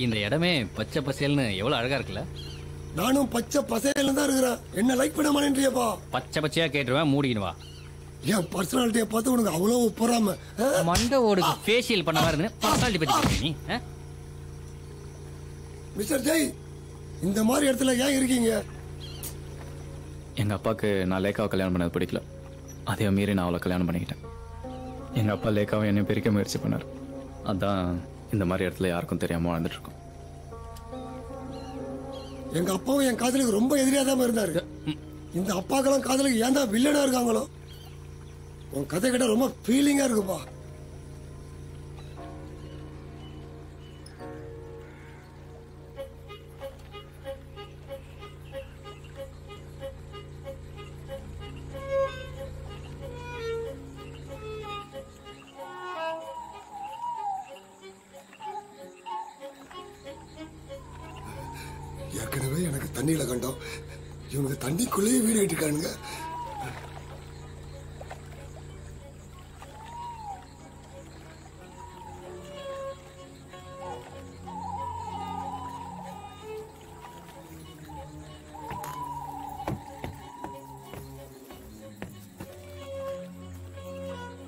இந்த இடமே பச்சை பசேல்னு எவ்வளவு அழகா இருக்குல்ல? நானும் பச்சை பசேல்னு தான் இருக்கிறேன். என்ன லைக் பண்ண மாட்டேன்றியப்பா? பச்சை பச்சையா கேட்டுருவேன், மூடிக்கின்னு வா. என் பர்சனாலிட்டியை பார்த்து உனக்கு அவ்வளவு பொறாம. மண்டை ஓடு ஃபேஷியல் பண்ண மாதிரி இருந்து பர்சனாலிட்டி பத்தி பேசுறீங்க நீ? மிஸ்டர் ஜெய், இந்த மாதிரி இடத்துல ஏன் இருக்கீங்க? எங்கள் அப்பாவுக்கு நான் லேக்காவை கல்யாணம் பண்ணது பிடிக்கல. அதே மீறி நான் அவளை கல்யாணம் பண்ணிக்கிட்டேன். எங்கள் அப்பா லேக்காவை என்னை பிரிக்க முயற்சி பண்ணார். அதான் இந்த மாதிரி இடத்துல யாருக்கும் தெரியாமல் வாழ்ந்துட்டுருக்கோம். எங்க அப்பாவும் என் காதலுக்கு ரொம்ப எதிரியா தான் இருந்தாரு. இந்த அப்பாக்கெல்லாம் காதலுக்கு ஏன் தான் வில்லனா இருக்காங்களோ? உன் கதை கிட்ட ரொம்ப ஃபீலிங்கா இருக்குப்பா. ஏற்கனவே எனக்கு தண்ணியில கண்டோம், இவனுக்கு தண்ணிக்குள்ளேயே வீடு கட்டிருக்கானுங்க.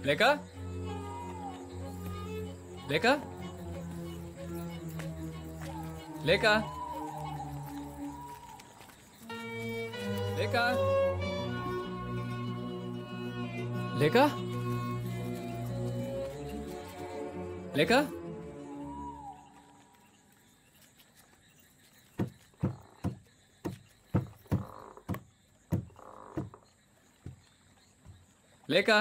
லேக்கா, லேக்கா, லேக்கா, லேக்கா, லேக்கா, லேக்கா, லேக்கா.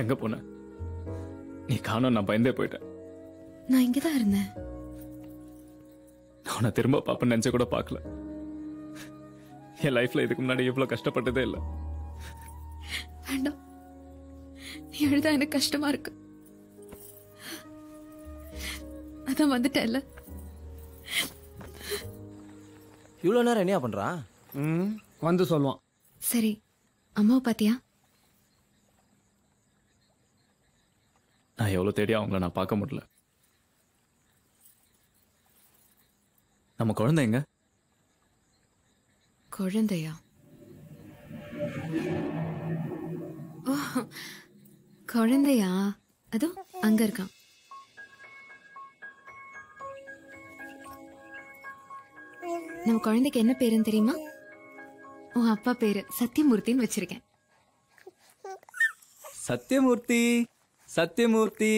எங்க போன? நீ காணோம், நான் பயந்தே போயிட்டேன். நான் இங்கதான் இருந்தேன். நான் உன்னை திரும்ப பாப்பேன்னு நினைச்ச கூட பார்க்கல. என் லைஃப்ல இதுக்கு முன்னாடி இவ்வளவு கஷ்டப்பட்டதே இல்லை. வேண்டாம், நீ எழுதா எனக்கு கஷ்டமா இருக்கு. அதான் வந்துட்டேன்ல. இவ்வளவு நேரம் என்ன பண்றான்? வந்து சொல்லுவான். சரி, அம்மாவை பாத்தியா? நான் எவ்வளவு தேடி அவங்கள நான் பார்க்க முடியல. நம்ம குழந்தை எங்க? குழந்தையா? ஓ, குழந்தையா? அதோ அங்க இருக்கான். நம்ம குழந்தைக்கு என்ன பேருன்னு தெரியுமா? உன் அப்பா பேரு சத்தியமூர்த்தின்னு வச்சிருக்கேன். சத்தியமூர்த்தி, சத்தியமூர்த்தி.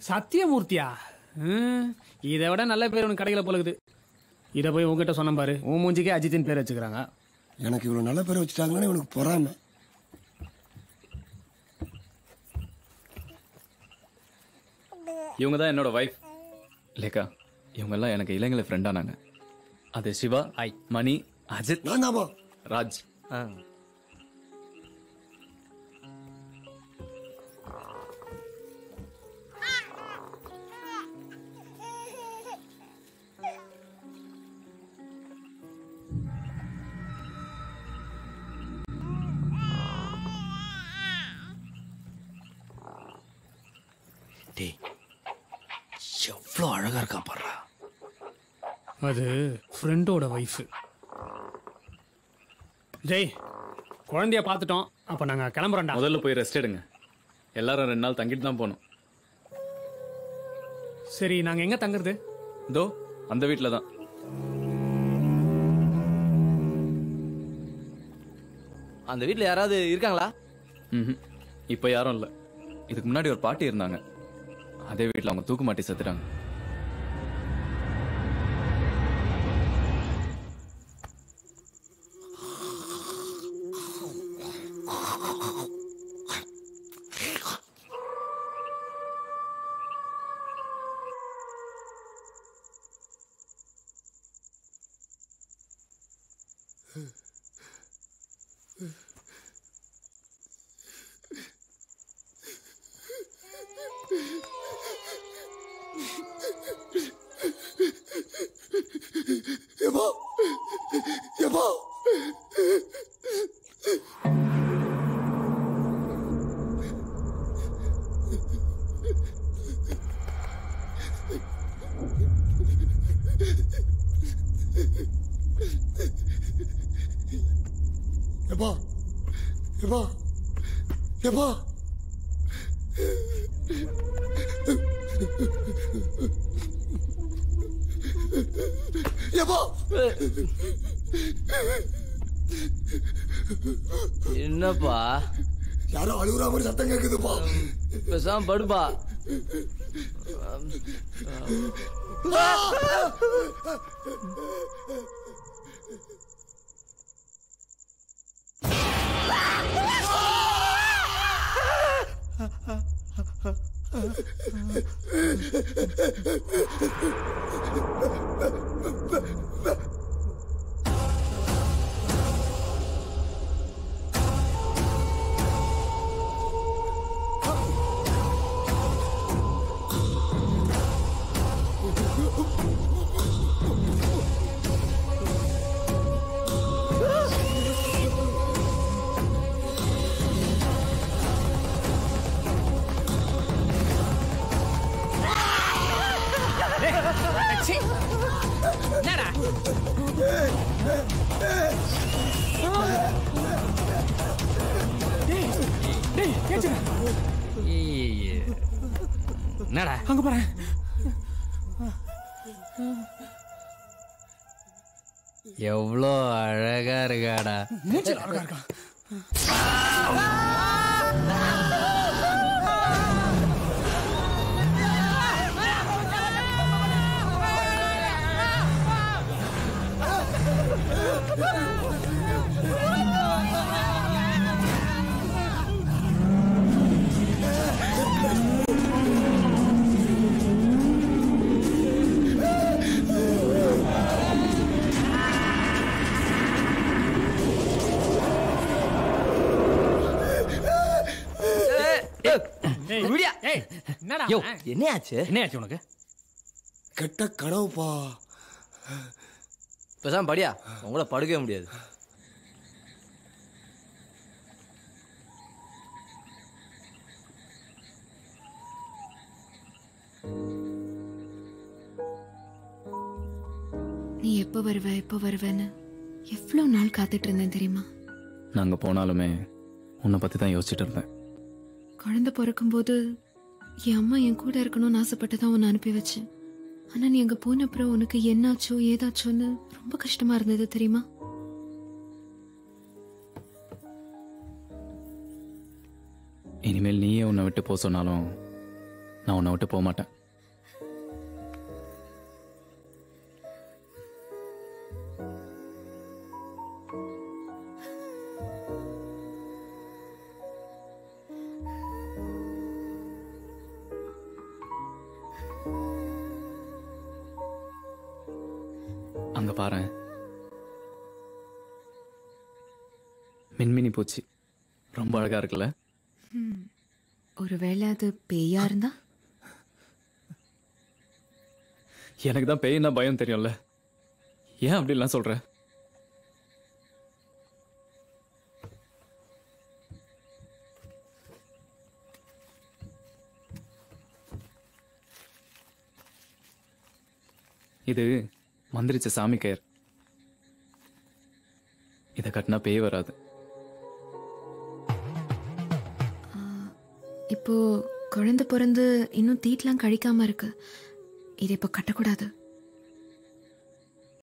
சத்தியமூர்த்தியா? இதை விட நல்ல பேர் உனக்கு கடையில் போலகுது. இதை போய் உங்ககிட்ட சொன்ன பாரு, உன் மூஞ்சிக்கே அஜித்தின் பேர் வச்சுக்கிறாங்க. எனக்கு இவ்வளவு நல்ல பேர் வச்சுட்டாங்கன்னு இவனுக்கு பொறாம. இவங்க தான் என்னோட வைஃப் லேக்கா. இவங்க எல்லாம் எனக்கு இளைஞர் ஃப்ரெண்டானாங்க. அது சிவா, மணி, அஜித், ராஜ். எவ்வளோ அழகா இருக்கா பாரு. அது ஃப்ரெண்டோட வைஃப். ஜெய், குழந்தைய பார்த்துட்டோம், அப்ப நாங்க கிளம்புறோம்டா. முதல்ல போய் ரெஸ்ட் எடுங்க. எல்லாரும் 2 நாள் தங்கிட்டு தான் போகணும். சரி, நாங்க எங்க தங்குறது? இதோ அந்த வீட்டில் தான். அந்த வீட்டில் யாராவது இருக்காங்களா? இப்போ யாரும் இல்லை. இதுக்கு முன்னாடி ஒரு பாட்டி இருந்தாங்க. அதே வீட்டில் அவங்க தூக்கு மாட்டி செத்துட்டாங்க. எப்பா எப்பா எப்பா எப்பா எப்பா எப்பா என்னப்பா யாரோ அழுகுற மாதிரி சத்தம் கேக்குதுப்பா. பேசாம படுப்பா. என்னடா அங்க பாரு. எவ்வளோ அழகா இருக்காடா. மூஞ்சில அழகா இருக்கா? என்னடா யோ, என்னையாச்சு? என்னையாச்சு உனக்கு? கெட்ட கனவுப்பா. பேசாம படியா, உங்கள படுக்கவே முடியாது. நீ எப்போ வருவேன்னு எவ்வளோ நாள் காத்துட்டு இருந்தேன் தெரியுமா? நாங்க போனாலுமே உன்னை பத்தி தான் யோசிச்சுட்டு இருந்தேன். குழந்தை பிறக்கும்போது என் அம்மா என் கூட இருக்கணும்னு ஆசைப்பட்டு தான் உன்னை அனுப்பி வச்சேன். ஆனா நீ அங்க போன அப்புறம் உனக்கு என்னாச்சோ ஏதாச்சோன்னு ரொம்ப கஷ்டமா இருந்தது தெரியுமா? இனிமேல் நீயே உன்னை விட்டு போக சொன்னாலும் நான் உன்னை விட்டு போக மாட்டேன். அங்க பாரு, மின்மினி பூச்சி ரொம்ப அழகா இருக்குல்ல? ஒருவேளை அது பேயா இருந்தா? எனக்கு தான் பேய்னா பயம் தெரியும்ல, ஏன் அப்படிலாம் சொல்ற? இது மந்திரிச்ச சாமி கயிறு. இதை கட்டினா பேய் வராது. இப்போ குழந்தை பிறந்து இன்னும் தீட்டெல்லாம் கழிக்காம இருக்கு. இதை இப்போ கட்டக்கூடாது.